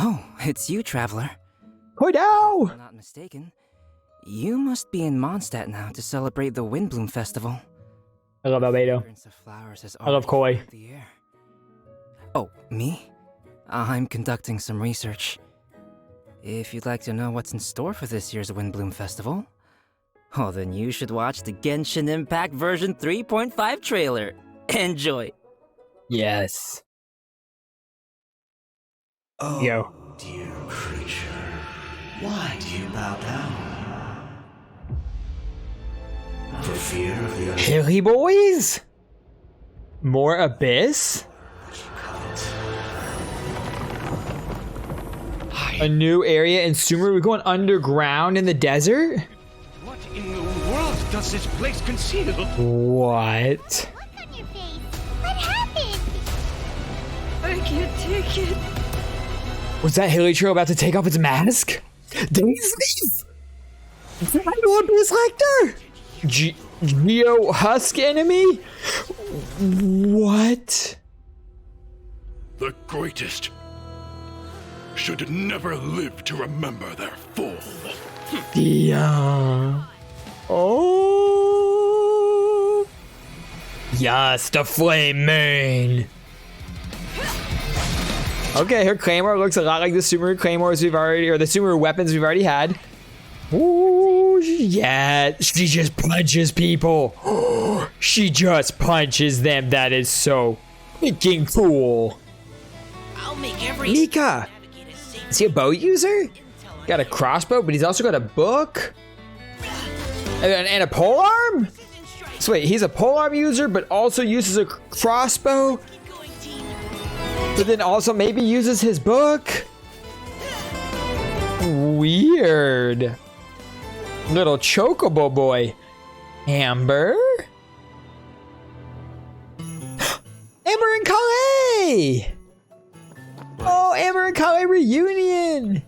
Oh, it's you, traveler. Hoi now! If I'm not mistaken, you must be in Mondstadt now to celebrate the Windbloom Festival. I love Albedo. Fragrance of flowers has I love already Koi. filled the air. Oh, me? I'm conducting some research. If you'd like to know what's in store for this year's Windbloom Festival, oh, then you should watch the Genshin Impact version 3.5 trailer. Enjoy! Yes. Oh, Yo. dear creature, why do you bow down? For fear of the Hilly boys? More abyss? A new area in Sumer? We're going underground in the desert? What in the world does this place conceal? What? What's on your face? What happened? I can't take it. Was that Hilly about to take off its mask? Daisies! I know Abyss Lecter! Geo Husk enemy? What? The greatest should never live to remember their fall. Yeah. Oh. Yes, the flame main. Okay, her claymore looks a lot like the Sumeru claymores we've already, or the Sumeru weapons we've already had. Ooh, yeah, she just punches people. She just punches them. That is so freaking cool. I'll make every Mika, is he a bow user? Got a crossbow, but he's also got a book and a polearm. So wait, he's a polearm user, but also uses a crossbow. But then also maybe uses his book. Weird. Little chocobo boy. Amber? Amber and Kale! Oh, Amber and Kale reunion!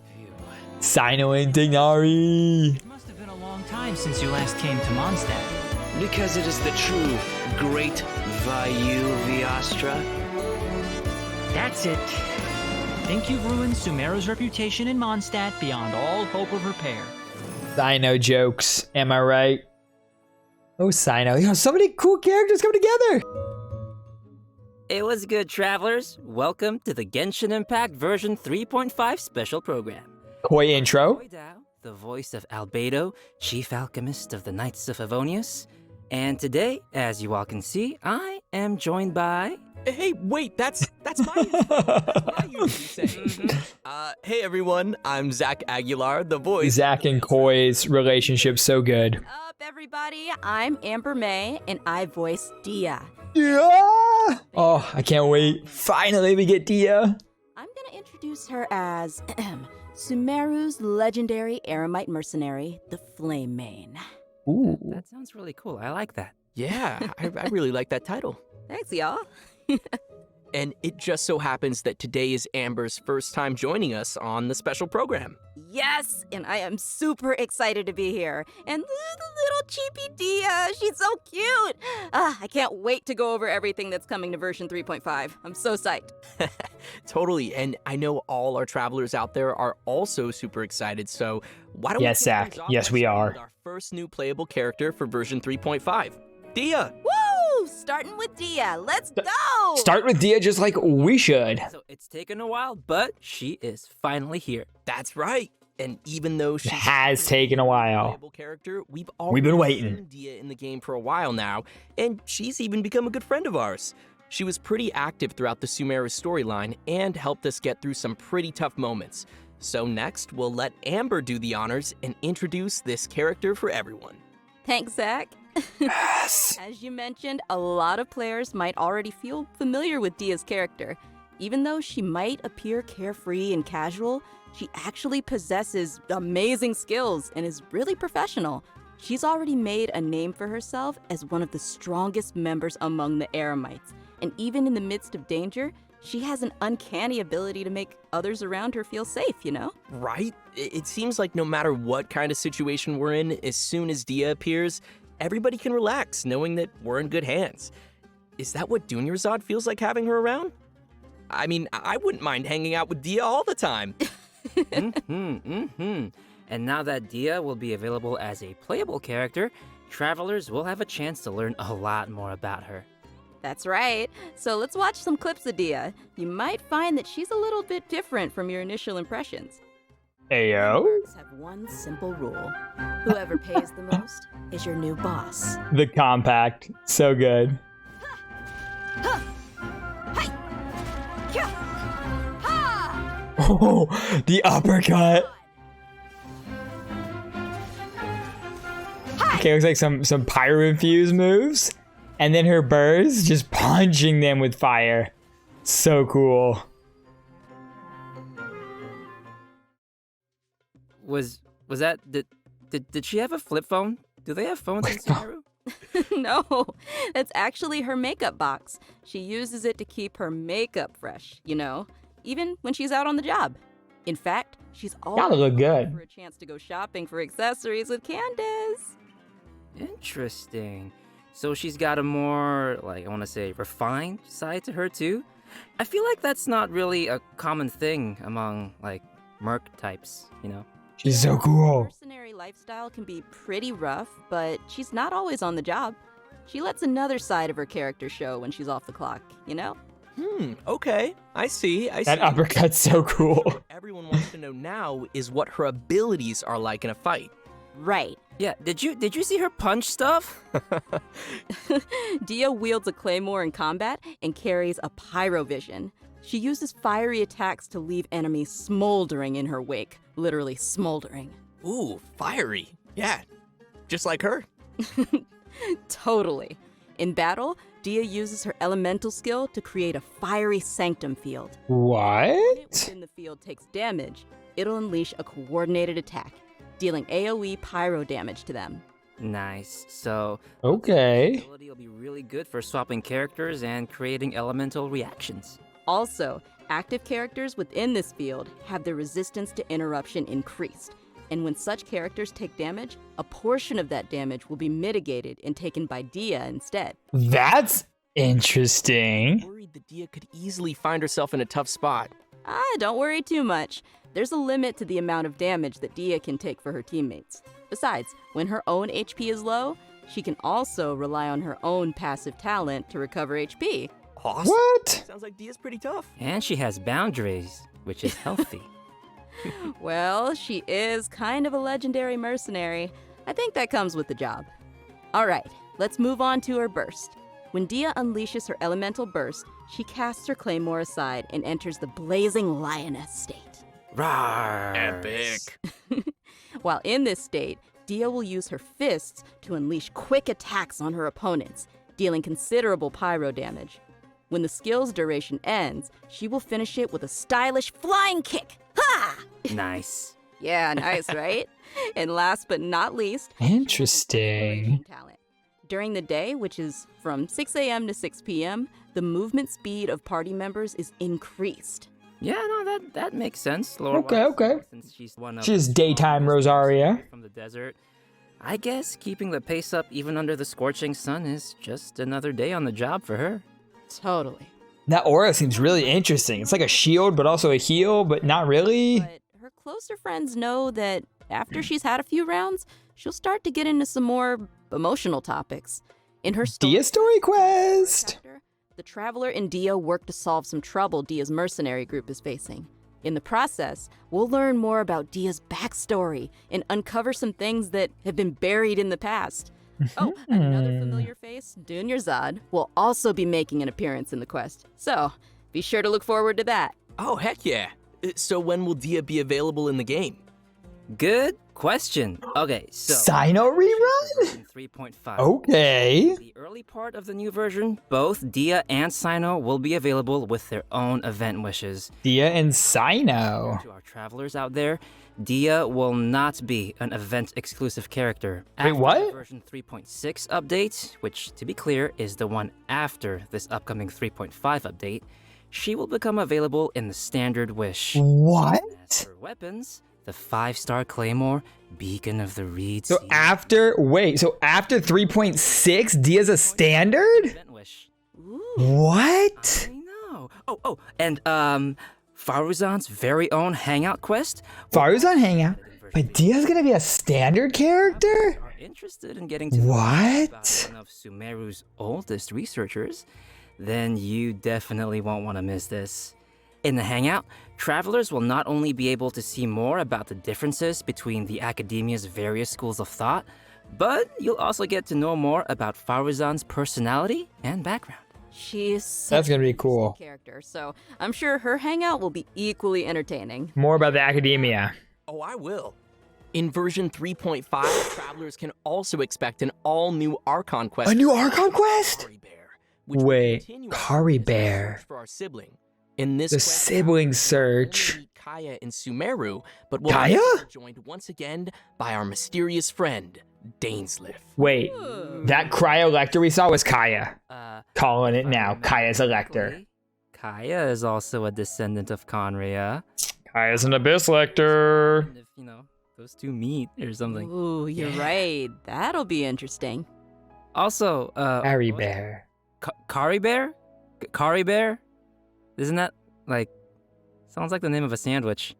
Sino and Dignari. It must have been a long time since you last came to Mondstadt. Because it is the true great Vayu Viastra. That's it. Think you've ruined Sumeru's reputation in Mondstadt beyond all hope of repair. Sino jokes, am I right? Oh, Sino. You know, so many cool characters come together. It was good, travelers. Welcome to the Genshin Impact version 3.5 special program. Koi intro. Koi Dao, the voice of Albedo, chief alchemist of the Knights of Favonius. And today, as you all can see, I am joined by... Hey, wait, that's my what I usually say. Hey everyone, I'm Zach Aguilar, the voice. Zach and Koi's relationship so good. Up, everybody. I'm Amber May, and I voice Dehya. Yeah! Oh, I can't wait. Finally, we get Dehya. I'm gonna introduce her as Sumeru's legendary Aramite mercenary, the Flame Mane. Ooh. That sounds really cool. I like that. Yeah, I really like that title. Thanks, y'all. And it just so happens that today is Amber's first time joining us on the special program. Yes, and I am super excited to be here. And the little cheapy Dehya, she's so cute. I can't wait to go over everything that's coming to version 3.5. I'm so psyched. Totally, and I know all our travelers out there are also super excited, so why don't Yes, we kick Zach. things off Yes, by we starting are. with our first new playable character for version 3.5, Dehya. Woo! Starting with Dehya. Let's go! Start with Dehya just like we should. So it's taken a while, but she is finally here. That's right. And even though she has taken a while. playable character, we've been already waiting. seen Dehya in the game for a while now, and she's even become a good friend of ours. She was pretty active throughout the Sumeru storyline and helped us get through some pretty tough moments. So next, we'll let Amber do the honors and introduce this character for everyone. Thanks, Zach. Yes. As you mentioned, a lot of players might already feel familiar with Dehya's character. Even though she might appear carefree and casual, she actually possesses amazing skills and is really professional. She's already made a name for herself as one of the strongest members among the Aramites. And even in the midst of danger, she has an uncanny ability to make others around her feel safe, you know? Right? It seems like no matter what kind of situation we're in, as soon as Dehya appears, everybody can relax knowing that we're in good hands. Is that what Dunyarzad feels like having her around? I mean, I wouldn't mind hanging out with Dehya all the time. And now that Dehya will be available as a playable character, travelers will have a chance to learn a lot more about her. That's right. So let's watch some clips of Dehya. You might find that she's a little bit different from your initial impressions. Ayo. Mercs have one simple rule. Whoever pays the most is your new boss. The compact. So good. Oh, the uppercut. Okay, looks like some pyro-infused moves. And then her burst, just punching them with fire. So cool. Was that did she have a flip phone? Do they have phones in Sumeru? No, that's actually her makeup box. She uses it to keep her makeup fresh, you know, even when she's out on the job. In fact, she's always look good. looking for a chance to go shopping for accessories with Candace. Interesting. So she's got a more, like, I want to say, refined side to her too? I feel like that's not really a common thing among, like, merc types, you know? She's so cool. Mercenary lifestyle can be pretty rough, but she's not always on the job. She lets another side of her character show when she's off the clock, you know? Okay. I see. That uppercut's so cool. What everyone wants to know now is what her abilities are like in a fight. Right. Yeah, did you see her punch stuff? Dehya wields a claymore in combat and carries a pyrovision. She uses fiery attacks to leave enemies smoldering in her wake. Literally smoldering. Ooh, fiery. Yeah, just like her. Totally. In battle, Dehya uses her elemental skill to create a fiery sanctum field. What? When it within the field takes damage, it'll unleash a coordinated attack, dealing AoE pyro damage to them. Nice. So, Okay. the ability will be really good for swapping characters and creating elemental reactions. Also, active characters within this field have their resistance to interruption increased. And when such characters take damage, a portion of that damage will be mitigated and taken by Dehya instead. That's interesting. Worried that Dehya could easily find herself in a tough spot. Don't worry too much. There's a limit to the amount of damage that Dehya can take for her teammates. Besides, when her own HP is low, she can also rely on her own passive talent to recover HP. Awesome. What? Sounds like Dehya's pretty tough. And she has boundaries, which is healthy. Well, she is kind of a legendary mercenary. I think that comes with the job. All right, let's move on to her burst. When Dehya unleashes her elemental burst, she casts her claymore aside and enters the blazing lioness state. Rawr. Epic. While in this state, Dehya will use her fists to unleash quick attacks on her opponents, dealing considerable pyro damage. When the skill's duration ends, she will finish it with a stylish flying kick. Ha! Nice. Yeah, nice, right? And last but not least, Interesting. talent. During the day, which is from 6 a.m. to 6 p.m., the movement speed of party members is increased. Yeah, no, that makes sense. Okay. Since she's one of She's the daytime strongest Rosaria. from the desert, I guess keeping the pace up even under the scorching sun is just another day on the job for her. Totally. That aura seems really interesting. It's like a shield, but also a heal, but not really. But her closer friends know that after she's had a few rounds, she'll start to get into some more emotional topics. In her Dehya story quest. chapter, the Traveler and Dehya work to solve some trouble Dehya's mercenary group is facing. In the process, we'll learn more about Dehya's backstory and uncover some things that have been buried in the past. Oh, another familiar face, Dunyarzad, will also be making an appearance in the quest. So, be sure to look forward to that. Oh, heck yeah. So when will Dehya be available in the game? Good question. Okay, so Sino rerun? version 3.5. Okay. The early part of the new version, both Dehya and Sino will be available with their own event wishes. Dehya and Sino. To our travelers out there, Dehya will not be an event-exclusive character. Wait, After what? the version 3.6 update, which, to be clear, is the one after this upcoming 3.5 update, she will become available in the standard wish. What? As for weapons, the 5-star Claymore, Beacon of the Reed So Sea, after 3.6, Dehya's a standard? event wish. Ooh. What? I know. And Faruzan's very own hangout quest. Faruzan Hangout? But Dia's gonna be a standard character? Are interested in getting to know What? about one of Sumeru's oldest researchers, then you definitely won't want to miss this. In the Hangout, travelers will not only be able to see more about the differences between the academia's various schools of thought, but you'll also get to know more about Faruzan's personality and background. She is That's such gonna an be cool. interesting character, so I'm sure her hangout will be equally entertaining. More about the academia. Oh, I will. In version 3.5, travelers can also expect an all-new Archon quest. A new Archon quest? Kari Bear, which will Wait, continue our Kari search Bear. for our sibling. In this The quest, sibling travelers search. will only meet Kaya and Sumeru, but will Kaya? also be joined once again by our mysterious friend, Dainsliff. Wait, that cryo lector we saw was Kaya. Calling it If I now. remember Kaya's a lector. correctly, Kaya is also a descendant of Conria. Kaya's an abyss lector. And if, those two meet or something. Ooh, you're right. That'll be interesting. Also, Kari what? Bear. Kari Bear? Kari Bear? Isn't that, sounds like the name of a sandwich.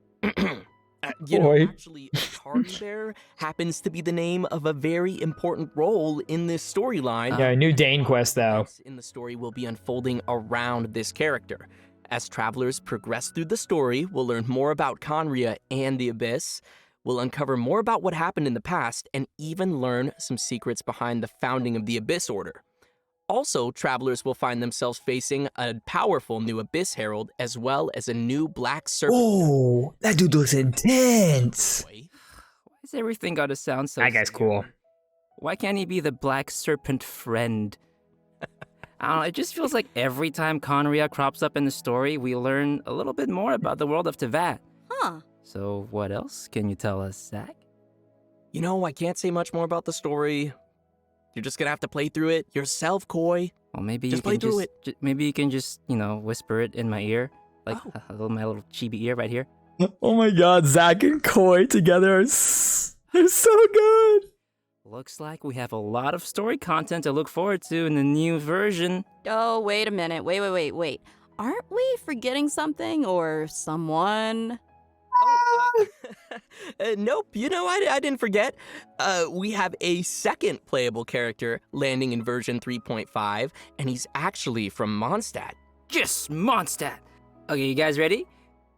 Boy. Actually, Kari Bear happens to be the name of a very important role in this storyline. Yeah, a new Dane quest though. Events in the story will be unfolding around this character. As travelers progress through the story, we'll learn more about Conria and the Abyss. We'll uncover more about what happened in the past and even learn some secrets behind the founding of the Abyss Order. Also, travelers will find themselves facing a powerful new Abyss Herald as well as a new Black Serpent. Oh, that dude looks intense. Boy. Why is everything gotta sound so That guy's cool. Why can't he be the Black Serpent friend? I don't know, it just feels like every time Conria crops up in the story, we learn a little bit more about the world of Teyvat. Huh. So what else can you tell us, Zach? I can't say much more about the story. You're just gonna have to play through it yourself, Koi. Well, maybe Just you play can through maybe you can just, whisper it in my ear, like Oh. my little chibi ear right here. Oh my god, Zach and Koi together are they're so good. Looks like we have a lot of story content to look forward to in the new version. Oh, wait a minute. Wait. Aren't we forgetting something or someone? Nope, I didn't forget. We have a second playable character landing in version 3.5, and he's actually from Mondstadt. Yes, Mondstadt! Okay, you guys ready?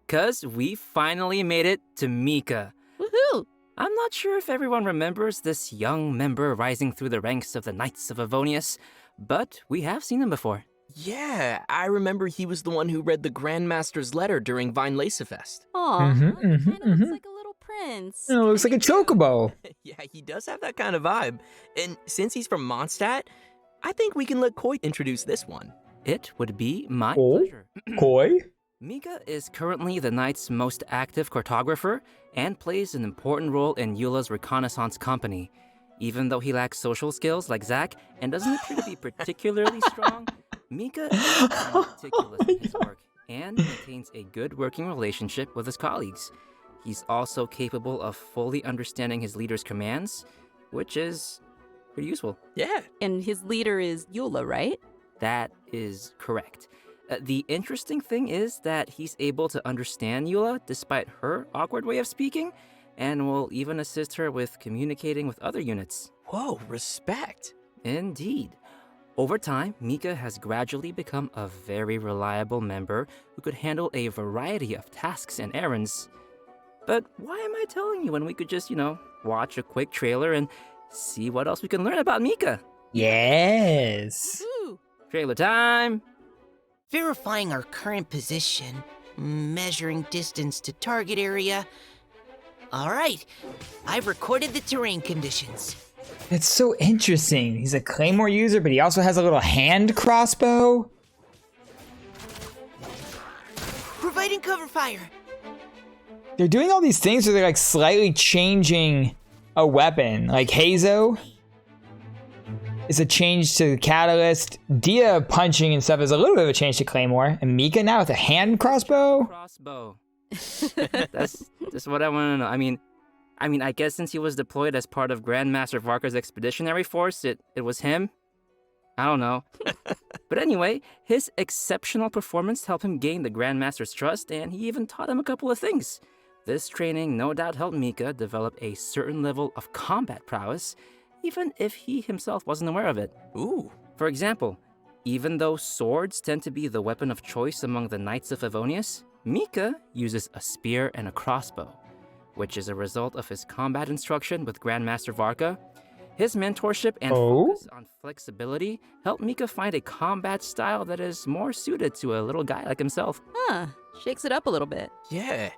'Cause we finally made it to Mika. Woohoo! I'm not sure if everyone remembers this young member rising through the ranks of the Knights of Avonius, but we have seen him before. Yeah, I remember he was the one who read the Grandmaster's letter during Vine Lacefest. Aw, Mhm, he kind of mhm. looks like a little prince. It looks like a chocobo. Yeah, he does have that kind of vibe. And since he's from Mondstadt, I think we can let Koi introduce this one. It would be my Oh? pleasure. Koi? Mika is currently the Knight's most active cartographer and plays an important role in Eula's reconnaissance company. Even though he lacks social skills like Zach and doesn't appear to be particularly strong, Mika is meticulous in his work and maintains a good working relationship with his colleagues. He's also capable of fully understanding his leader's commands, which is pretty useful. Yeah. And his leader is Eula, right? That is correct. The interesting thing is that he's able to understand Eula despite her awkward way of speaking, and will even assist her with communicating with other units. Whoa, respect. Indeed. Over time, Mika has gradually become a very reliable member who could handle a variety of tasks and errands. But why am I telling you when we could just, watch a quick trailer and see what else we can learn about Mika? Yes. Woo! Trailer time! Verifying our current position, measuring distance to target area. All right, I've recorded the terrain conditions. It's so interesting. He's a Claymore user, but he also has a little hand crossbow. Providing cover fire. They're doing all these things where they're like slightly changing a weapon. Like Hazo is a change to the Catalyst. Dia punching and stuff is a little bit of a change to Claymore. And Mika now with a hand crossbow. Crossbow. That's what I want to know. I mean, I guess since he was deployed as part of Grandmaster Varka's expeditionary force, it was him? I don't know. But anyway, his exceptional performance helped him gain the Grandmaster's trust, and he even taught him a couple of things. This training no doubt helped Mika develop a certain level of combat prowess, even if he himself wasn't aware of it. Ooh. For example, even though swords tend to be the weapon of choice among the Knights of Favonius, Mika uses a spear and a crossbow, which is a result of his combat instruction with Grandmaster Varka. His mentorship and focus on flexibility helped Mika find a combat style that is more suited to a little guy like himself. Huh, shakes it up a little bit. Yeah.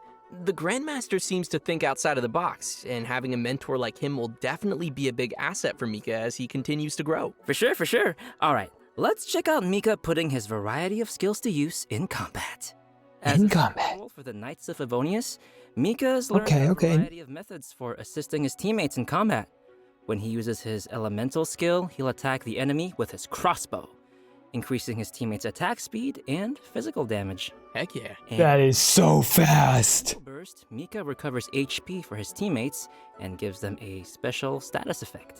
The Grandmaster seems to think outside of the box, and having a mentor like him will definitely be a big asset for Mika as he continues to grow. For sure, for sure. All right, let's check out Mika putting his variety of skills to use in combat. As In a combat. role for the Knights of Favonius, Mika's learned a variety of methods for assisting his teammates in combat. When he uses his elemental skill, he'll attack the enemy with his crossbow, increasing his teammates' attack speed and physical damage. Heck yeah. And That is so fast. with burst, Mika recovers HP for his teammates and gives them a special status effect.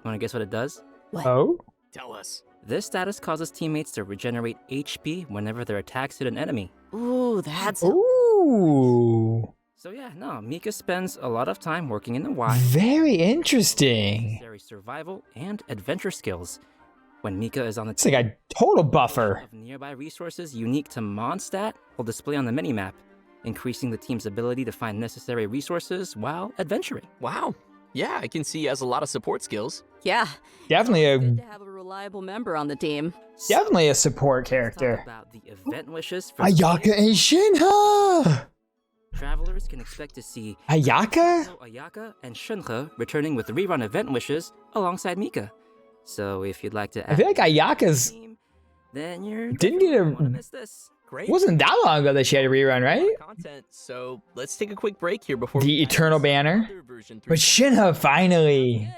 Wanna guess what it does? Oh? Tell us. This status causes teammates to regenerate HP whenever their attacks hit an enemy. Ooh, that's Ooh. So yeah, no, Mika spends a lot of time working in the wild. Very interesting. Necessary survival and adventure skills. When Mika is on the It's like a total buffer. of nearby resources unique to Mondstadt will display on the minimap, increasing the team's ability to find necessary resources while adventuring. Wow. Yeah, I can see he has a lot of support skills. yeah. Definitely Good to a have a reliable member on the team. definitely a support Let's talk character. about the event wishes for Ayaka and Shinha. travelers can expect to see Ayaka? Ayaka and Shunhe returning with rerun event wishes alongside Mika. So if you'd like to I feel like Ayaka's team, then you're Didn't definitely get a- gonna wanna miss this. Great. It wasn't that long ago that she had a rerun, right? Content. So let's take a quick break here before The we dive Eternal into Banner? other version But 3.0. Shinha finally. Good.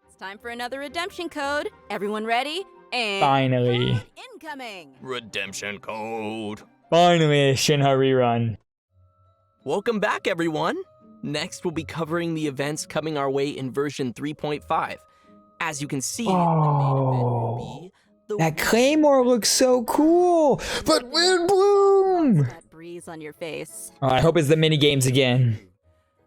It's time for another redemption code. Everyone ready? And Finally. code incoming. Redemption code. Finally a Shinha rerun. Welcome back, everyone. Next, we'll be covering the events coming our way in version 3.5. As you can see, the main event will be the That Claymore looks so cool. But Windbloom! That breeze on your face. Oh, I hope it's the mini games again.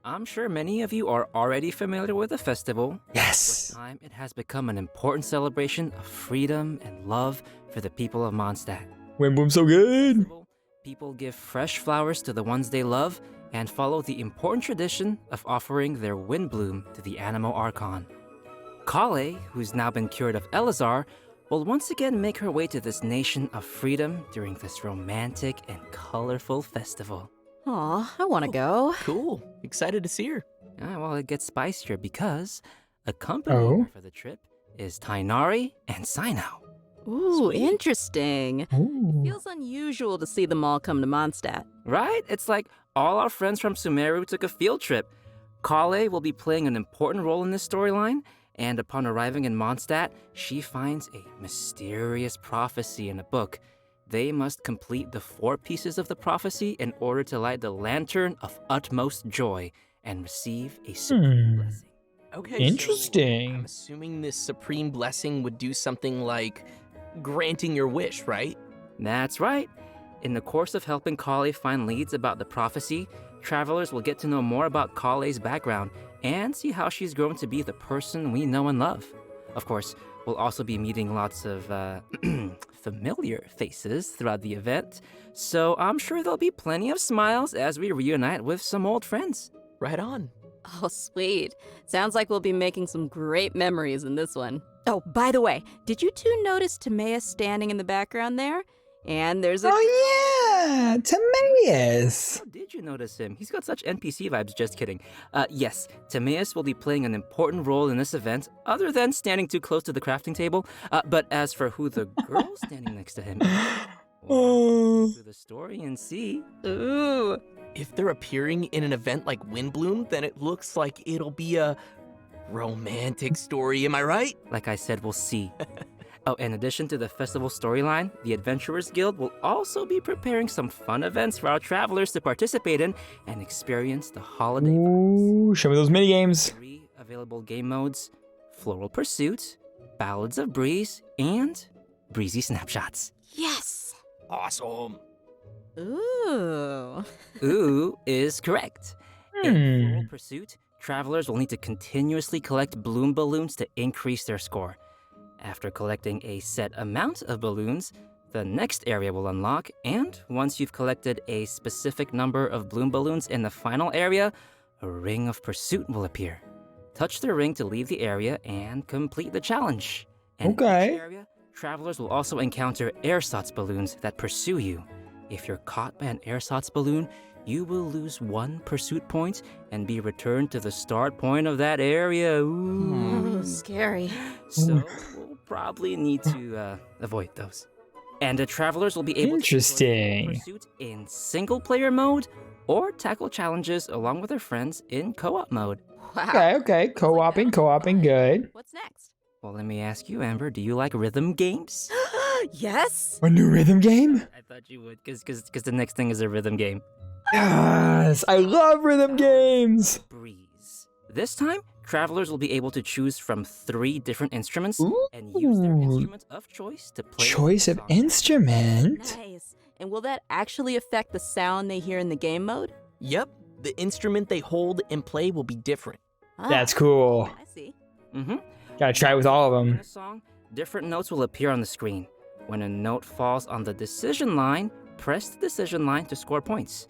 I'm sure many of you are already familiar with the festival. Yes. With time, it has become an important celebration of freedom and love for the people of Mondstadt. Windbloom's so good. Festival, people give fresh flowers to the ones they love and follow the important tradition of offering their Windbloom to the Animo Archon. Kale, who's now been cured of Elazar, will once again make her way to this nation of freedom during this romantic and colorful festival. Aw, I want to go. Cool. Excited to see her. Well, it gets spicier because accompanying her for the trip is Tainari and Sinao. Ooh, interesting. Ooh. Feels unusual to see them all come to Mondstadt. Right? It's like all our friends from Sumeru took a field trip. Kale will be playing an important role in this storyline, and upon arriving in Mondstadt, she finds a mysterious prophecy in a book. They must complete the 4 pieces of the prophecy in order to light the lantern of utmost joy and receive a supreme blessing. Okay. Interesting. So I'm assuming this supreme blessing would do something like granting your wish, right? That's right. In the course of helping Kale find leads about the prophecy, travelers will get to know more about Kale's background and see how she's grown to be the person we know and love. Of course, we'll also be meeting lots of familiar faces throughout the event, so I'm sure there'll be plenty of smiles as we reunite with some old friends. Right on. Oh, sweet. Sounds like we'll be making some great memories in this one. Oh, by the way, did you two notice Timaeus standing in the background there? And there's a... Oh yeah, Timaeus. How did you notice him? He's got such NPC vibes, just kidding. Yes, Timaeus will be playing an important role in this event, other than standing too close to the crafting table. But as for who the girl standing next to him is, we'll go through the story and see. Ooh. If they're appearing in an event like Windbloom, then it looks like it'll be a romantic story, am I right? Like I said, we'll see. Oh, in addition to the festival storyline, the Adventurers Guild will also be preparing some fun events for our travelers to participate in and experience the holiday vibes. Ooh, show me those mini games. 3 available game modes: Floral Pursuit, Ballads of Breeze, and breezy snapshots. Yes! Awesome. Ooh. Ooh is correct. In Floral Pursuit, travelers will need to continuously collect bloom balloons to increase their score. After collecting a set amount of balloons, the next area will unlock, and once you've collected a specific number of bloom balloons in the final area, a ring of pursuit will appear. Touch the ring to leave the area and complete the challenge. And in Okay. each area, travelers will also encounter ersatz balloons that pursue you. If you're caught by an ersatz balloon, you will lose 1 pursuit point and be returned to the start point of that area. Ooh. Ooh, scary. So we'll probably need to avoid those. And the travelers will be able to Interesting. enjoy pursuit in single-player mode or tackle challenges along with their friends in co-op mode. Wow. Okay. Co-oping, good. What's next? Well, let me ask you, Amber, do you like rhythm games? Yes! A new rhythm game? I thought you would, because the next thing is a rhythm game. Yes, I love rhythm games. Breeze. This time, travelers will be able to choose from 3 different instruments and use their Ooh. instrument of choice to play. Choice of song. instrument? Nice. And will that actually affect the sound they hear in the game mode? Yep, the instrument they hold and play will be different. Ah, That's cool. I see. Mm-hmm. Gotta try it with all of In them. a song, different notes will appear on the screen. When a note falls on the decision line, press the decision line to score points.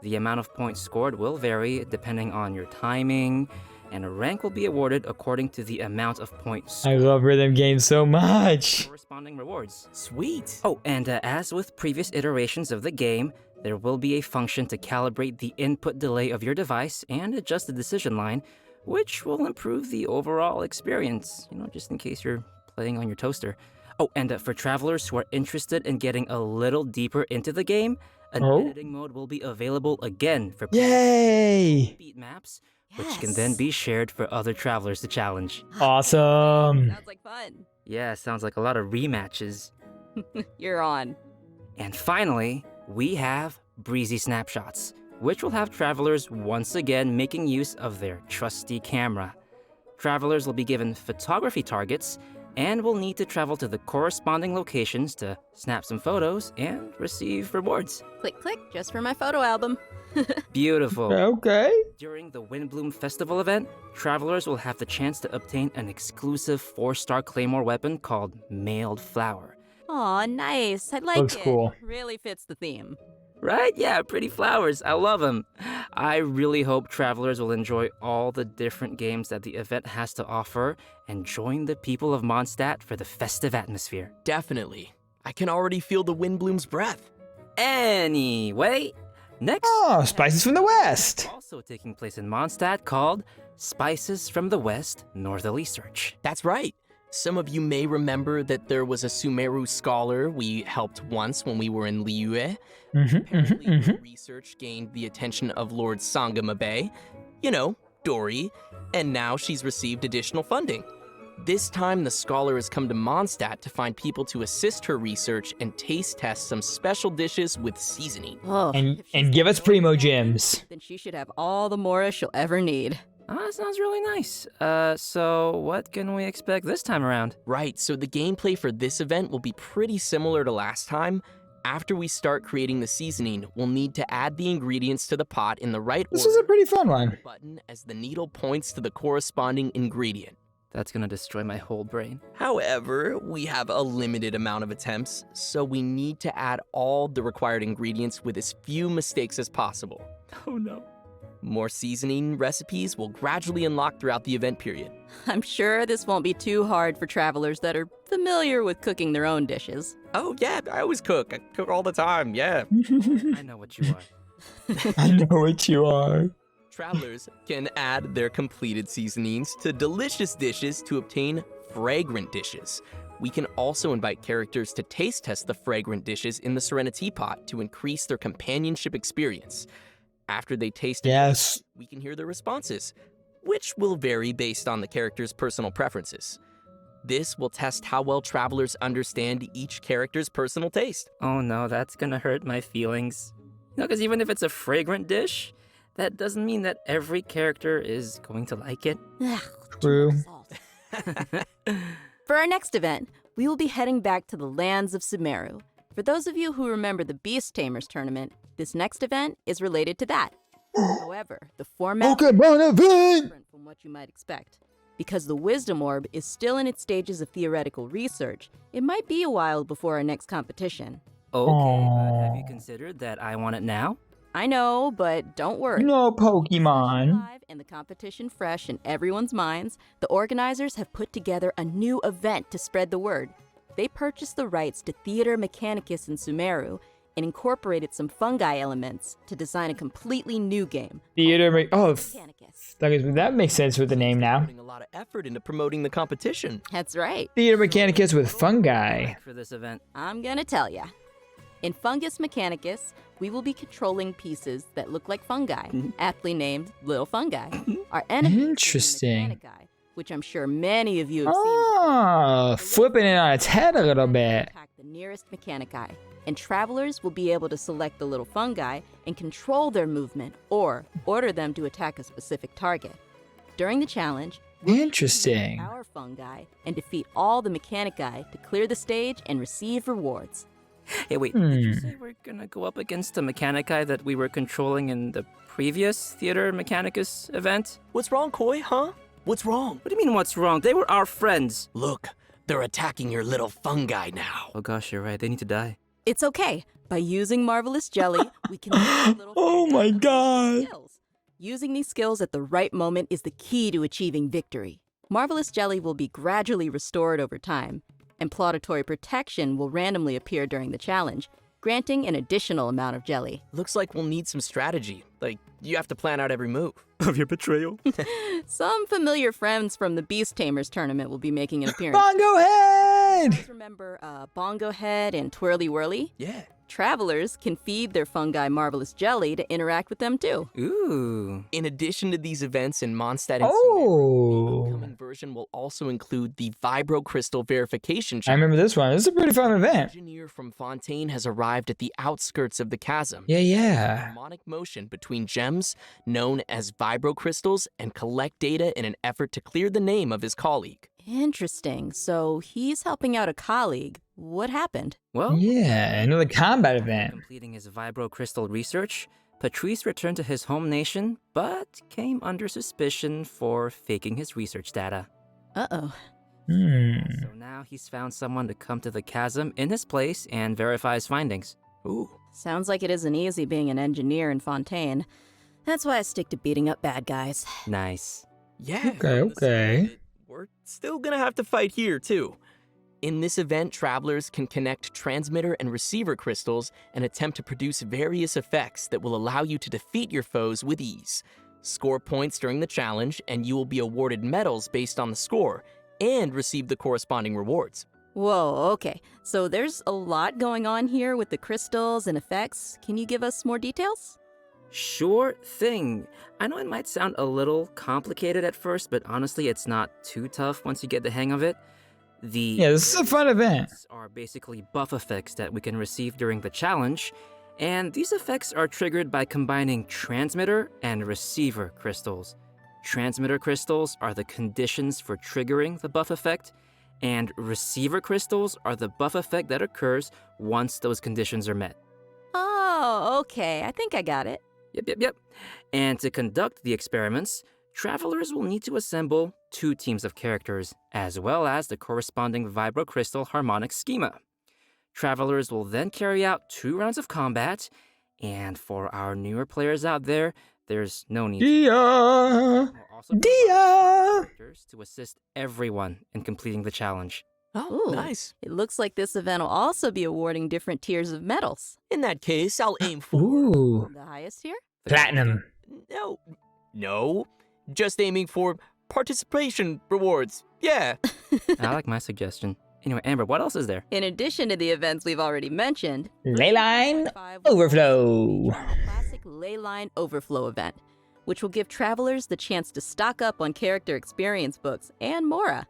The amount of points scored will vary depending on your timing, and a rank will be awarded according to the amount of points I love rhythm games so much. corresponding rewards. Sweet. Oh, and as with previous iterations of the game, there will be a function to calibrate the input delay of your device and adjust the decision line, which will improve the overall experience, just in case you're playing on your toaster. Oh, and for travelers who are interested in getting a little deeper into the game, an editing mode will be available again for Yay! beat maps, which can then be shared for other travelers to challenge. Awesome. Sounds like fun. Yeah, sounds like a lot of rematches. You're on. And finally, we have Breezy Snapshots, which will have travelers once again making use of their trusty camera. Travelers will be given photography targets and will need to travel to the corresponding locations to snap some photos and receive rewards. Click, click, just for my photo album. Beautiful. Okay. During the Windbloom Festival event, travelers will have the chance to obtain an exclusive 4-star claymore weapon called Mailed Flower. Aw, nice. I like Looks it. cool. Really fits the theme. Right? Yeah, pretty flowers. I love them. I really hope travelers will enjoy all the different games that the event has to offer and join the people of Mondstadt for the festive atmosphere. Definitely. I can already feel the Windbloom's breath. Anyway, next. Oh, Spices from the West. Also taking place in Mondstadt called Spices from the West Northerly Search. That's right. Some of you may remember that there was a Sumeru scholar we helped once when we were in Liyue. Apparently, her research gained the attention of Lord Sangamabe, Dory, and now she's received additional funding. This time, the scholar has come to Mondstadt to find people to assist her research and taste test some special dishes with seasoning. Oh, And if she's give us got primo no gems. then she should have all the Mora she'll ever need. That sounds really nice. So what can we expect this time around? Right, so the gameplay for this event will be pretty similar to last time. After we start creating the seasoning, we'll need to add the ingredients to the pot in the right This order. is a pretty fun one. Button as the needle points to the corresponding ingredient. That's gonna destroy my whole brain. However, we have a limited amount of attempts, so we need to add all the required ingredients with as few mistakes as possible. Oh no. More seasoning recipes will gradually unlock throughout the event period. I'm sure this won't be too hard for travelers that are familiar with cooking their own dishes. Oh yeah, I always cook. I cook all the time, yeah. I know what you are. I know what you are. Travelers can add their completed seasonings to delicious dishes to obtain fragrant dishes. We can also invite characters to taste test the fragrant dishes in the Serenity Pot to increase their companionship experience. After they taste it, Yes. we can hear their responses, which will vary based on the character's personal preferences. This will test how well travelers understand each character's personal taste. Oh no, that's gonna hurt my feelings. Because even if it's a fragrant dish, that doesn't mean that every character is going to like it. Ugh, True. salt. For our next event, we will be heading back to the lands of Sumeru. For those of you who remember the Beast Tamers tournament, this next event is related to that. However, the format is different from what you might expect. Because the Wisdom Orb is still in its stages of theoretical research, it might be a while before our next competition. Okay, but have you considered that I want it now? I know, but don't worry. No Pokemon. Live and the competition fresh in everyone's minds, the organizers have put together a new event to spread the word. They purchased the rights to Theater Mechanicus in Sumeru and incorporated some fungi elements to design a completely new game. Mechanicus. That makes sense with the name now. Putting a lot of effort into promoting the competition. That's right. Theater Mechanicus with fungi. For this event. I'm gonna tell ya. In Fungus Mechanicus, we will be controlling pieces that look like fungi, aptly named little fungi. Our enemy Interesting. is the Mechanici, which I'm sure many of you have seen. Oh, flipping it on its head a little bit. Attack the nearest Mechanici, and travelers will be able to select the little fungi and control their movement or order them to attack a specific target. During the challenge, Interesting. our fungi and defeat all the Mechanici to clear the stage and receive rewards. Hey, wait, did you say we're gonna go up against the Mechanici that we were controlling in the previous Theater Mechanicus event? What's wrong, Koi, huh? What's wrong? What do you mean, what's wrong? They were our friends. Look, they're attacking your little fungi now. Oh gosh, you're right. They need to die. It's okay. By using Marvelous Jelly, we can make little Oh my god. skills. Using these skills at the right moment is the key to achieving victory. Marvelous Jelly will be gradually restored over time, and Plauditory Protection will randomly appear during the challenge, granting an additional amount of jelly. Looks like we'll need some strategy. Like, you have to plan out every move. Of your betrayal. Some familiar friends from the Beast Tamers tournament will be making an appearance. Bongo Head! Guys remember Bongo Head and Twirly Whirly? Yeah. Travelers can feed their fungi Marvelous Jelly to interact with them too. Ooh. In addition to these events in Mondstadt and Oh. the upcoming version will also include the Vibro Crystal Verification I Challenge. remember this one. This is a pretty fun An event. engineer from Fontaine has arrived at the outskirts of the chasm. Yeah. Harmonic motion between gems, known as vibro crystals, and collect data in an effort to clear the name of his colleague. Interesting. So he's helping out a colleague. What happened? Well, Yeah, another combat after event. completing his vibro crystal research, Patrice returned to his home nation, but came under suspicion for faking his research data. Uh-oh. So now he's found someone to come to the chasm in his place and verify his findings. Ooh. Sounds like it isn't easy being an engineer in Fontaine. That's why I stick to beating up bad guys. Nice. Yeah. Okay, okay. We're still gonna have to fight here, too. In this event, travelers can connect transmitter and receiver crystals and attempt to produce various effects that will allow you to defeat your foes with ease. Score points during the challenge, and you will be awarded medals based on the score, and receive the corresponding rewards. Whoa, okay. So there's a lot going on here with the crystals and effects. Can you give us more details? Sure thing. I know it might sound a little complicated at first, but honestly, it's not too tough once you get the hang of it. Yeah, this is a fun event. Are basically buff effects that we can receive during the challenge, and these effects are triggered by combining transmitter and receiver crystals. Transmitter crystals are the conditions for triggering the buff effect, and receiver crystals are the buff effect that occurs once those conditions are met. Oh, okay. I think I got it. Yep. And to conduct the experiments, travelers will need to assemble 2 teams of characters, as well as the corresponding vibrocrystal harmonic schema. Travelers will then carry out 2 rounds of combat, and for our newer players out there, there's no need Dia! We'll also provide Dia! characters to assist everyone in completing the challenge. Oh, Ooh. nice. It looks like this event will also be awarding different tiers of medals. In that case, I'll aim for... Ooh. The highest tier? Platinum. No. Just aiming for participation rewards. Yeah. I like my suggestion. Anyway, Amber, what else is there? In addition to the events we've already mentioned, Leyline 5 Overflow. classic Leyline Overflow event, which will give travelers the chance to stock up on character experience books and more.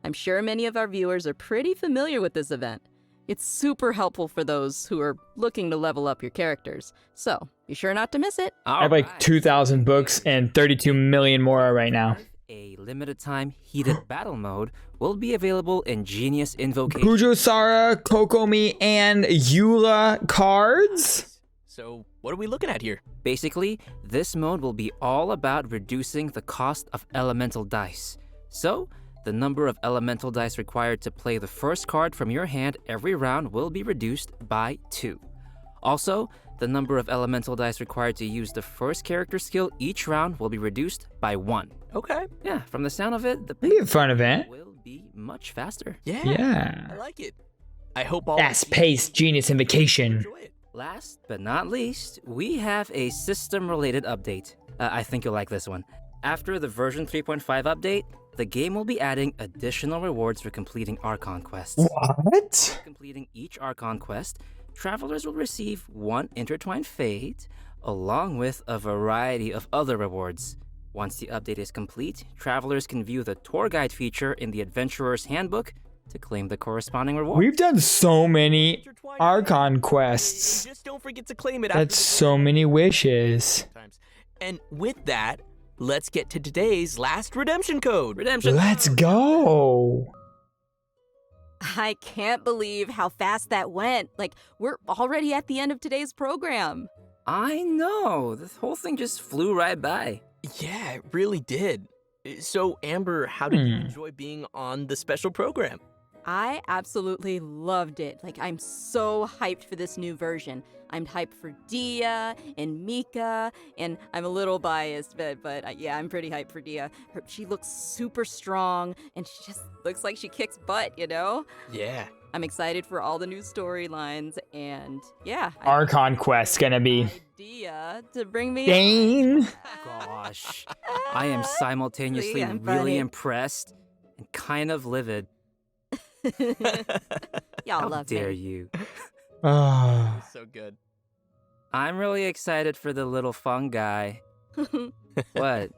I'm sure many of our viewers are pretty familiar with this event. It's super helpful for those who are looking to level up your characters, so be sure not to miss it. I have like 2,000 books and 32 million more right now. A limited time heated battle mode will be available in Genius Invocation. Bujosara, Kokomi, and Eula cards? So, what are we looking at here? Basically, this mode will be all about reducing the cost of elemental dice. So, the number of elemental dice required to play the first card from your hand every round will be reduced by 2. Also, the number of elemental dice required to use the first character skill each round will be reduced by 1. Okay. Yeah, from the sound of it, the It'll be a fun event. will be much faster. Yeah. I like it. I hope all Fast-paced Genius Invocation. enjoy it. Last but not least, we have a system-related update. I think you'll like this one. After the version 3.5 update, the game will be adding additional rewards for completing Archon quests. What? Completing each Archon quest, travelers will receive 1 intertwined fate, along with a variety of other rewards. Once the update is complete, travelers can view the tour guide feature in the Adventurer's Handbook to claim the corresponding reward. We've done so many Archon quests. Just don't forget to claim it. That's so many wishes. And with that, let's get to today's last redemption code. Redemption. Let's go. I can't believe how fast that went. Like, we're already at the end of today's program. I know. This whole thing just flew right by. Yeah, it really did. So, Amber, how did you enjoy being on the special program? I absolutely loved it. Like, I'm so hyped for this new version. I'm hyped for Dehya and Mika, and I'm a little biased, but yeah, I'm pretty hyped for Dehya. She looks super strong, and she just looks like she kicks butt, you know? Yeah. I'm excited for all the new storylines, and yeah. Archon quest's gonna be Dehya to bring me Dane. Gosh. I am simultaneously I'm really funny. impressed and kind of livid. Y'all How love dare me. you? Ah. So good. I'm really excited for the little fun guy. What?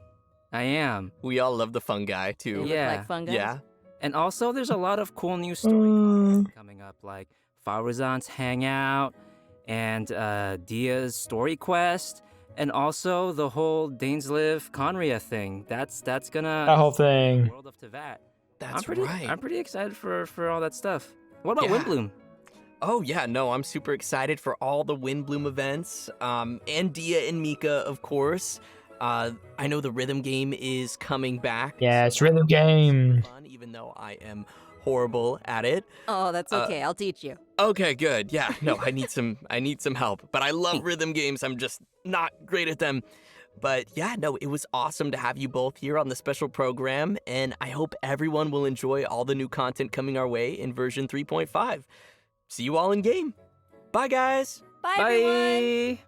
I am. We all love the fun guy, They too. look Yeah. like fun guys. Yeah. And also, there's a lot of cool new story content coming up, like Faruzan's Hangout and Dia's Story Quest, and also the whole Dainsliv Conria thing. That's gonna That whole thing. World of Teyvat. That's I'm pretty excited for all that stuff. What about Yeah. Windbloom? Oh, yeah, no, I'm super excited for all the Windbloom events, and Dehya and Mika, of course. I know the rhythm game is coming back. Yeah, it's rhythm game. Fun, even though I am horrible at it. Oh, that's okay. I'll teach you. Okay, good. Yeah, no, I need some help. But I love rhythm games. I'm just not great at them. But yeah, no, it was awesome to have you both here on the special program, and I hope everyone will enjoy all the new content coming our way in version 3.5. See you all in game. Bye, guys. Bye, everyone. Bye.